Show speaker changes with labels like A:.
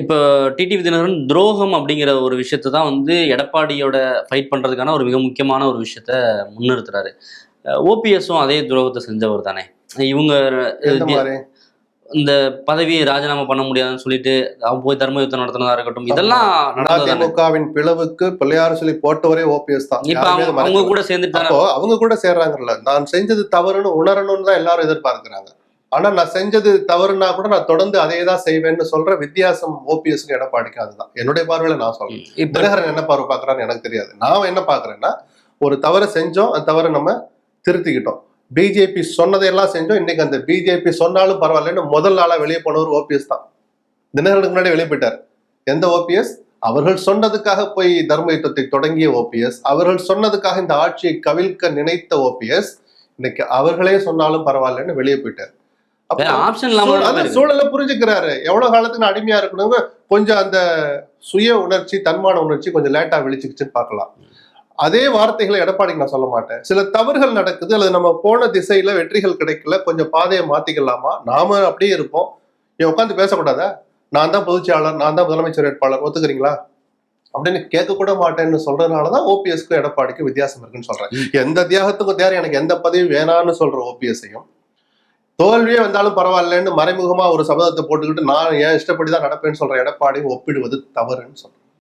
A: இப்போ டிடிவி தினகரன் துரோகம் அப்படிங்கிற ஒரு விஷயத்த தான் வந்து எடப்பாடியோட ஃபைட் பண்றதுக்கான ஒரு மிக முக்கியமான ஒரு விஷயத்த முன்னிறுத்துறாரு. ஓபிஎஸும் அதே துரோகத்த செஞ்சவர் தானே. இவங்க
B: எந்த மாதிரி?
A: இந்த பதவியை ராஜினாமா பண்ண முடியாதுன்னு சொல்லிட்டு அவங்க போய் தர்ம யுத்தம் நடத்தினதா இருக்கட்டும், இதெல்லாம் நடந்தது தானே.
B: அதிமுகவின் பிளவுக்கு பிள்ளையார் சொல்லி போட்டவரே ஓபிஎஸ் தான்.
A: இப்ப
B: யாருமே அதை
A: அவங்க
B: மறைக்கல.
A: கூட சேர்ந்துட்டு தானே.
B: அப்போ அவங்க கூட சேர்றாங்கல்ல, நான் செஞ்சது தவறுன்னு உணரணும்னு தான் எல்லாரும் எதிர்பார்க்கிறாங்க. ஆனா நான் செஞ்சது தவறுனா கூட நான் தொடர்ந்து அதே தான் செய்வேன்னு சொல்ற வித்தியாசம் ஓபிஎஸ்க்கு எடப்பாடிக்கு அதுதான். என்னுடைய பார்வையில நான் சொல்றேன்.
A: இப்ப
B: தினகரன் என்ன பார்வை பாக்குறான்னு எனக்கு தெரியாது. நான் என்ன பாக்குறேன்னா, ஒரு தவறை செஞ்சோம், அந்த தவறை நம்ம திருத்திக்கிட்டோம். பிஜேபி சொன்னதையெல்லாம் செஞ்சோம். இன்னைக்கு அந்த பிஜேபி சொன்னாலும் பரவாயில்லன்னு முதல் நாளா வெளியே போனவர் ஓபிஎஸ் தான். தினகரனுக்கு முன்னாடி வெளியே போயிட்டார். எந்த ஓபிஎஸ்? அவர்கள் சொன்னதுக்காக போய் தர்ம யுத்தத்தை தொடங்கிய ஓபிஎஸ், அவர்கள் சொன்னதுக்காக இந்த ஆட்சியை கவிழ்க்க நினைத்த ஓபிஎஸ், இன்னைக்கு அவர்களே சொன்னாலும் பரவாயில்லன்னு வெளியே போயிட்டார்.
A: ஆப்ஷன் இல்லாம
B: சூழலை புரிஞ்சுக்கிறாரு. எவ்வளவு காலத்துக்கு நான் அடிமையா இருக்கணும், கொஞ்சம் அந்த சுய உணர்ச்சி, தன்மான உணர்ச்சி கொஞ்சம் லேட்டா வெளிச்சுக்குச்சுன்னு பார்க்கலாம். அதே வார்த்தைகளை எடப்பாடிக்கு நான் சொல்ல மாட்டேன். சில தவறுகள் நடக்குது, அல்லது நம்ம போன திசையில வெற்றிகள் கிடைக்கல, கொஞ்சம் பாதையை மாத்திக்கலாமா, நாம அப்படியே இருப்போம், ஏன் உட்காந்து பேசக்கூடாதா, நான் தான் பொதுச்செயலாளர், நான் தான் முதலமைச்சர் வேட்பாளர், ஒத்துக்கிறீங்களா அப்படின்னு கேட்க கூட மாட்டேன்னு சொல்றதுனாலதான் ஓபிஎஸ்க்கும் எடப்பாடிக்கும் வித்தியாசம் இருக்குன்னு சொல்றேன். எந்த தியாகத்துக்கும் தேவை, எனக்கு எந்த பதவியும் வேணான்னு சொல்ற ஓபிஎஸ்ஸையும், தோல்வியே வந்தாலும் பரவாயில்லன்னு மறைமுகமா ஒரு சபதத்தை போட்டுக்கிட்டு நான் ஏன் இஷ்டப்படிதான் நடப்பேன்னு சொல்ற எடப்பாடி ஒப்பிடுவது தவறுன்னு சொல்றேன்.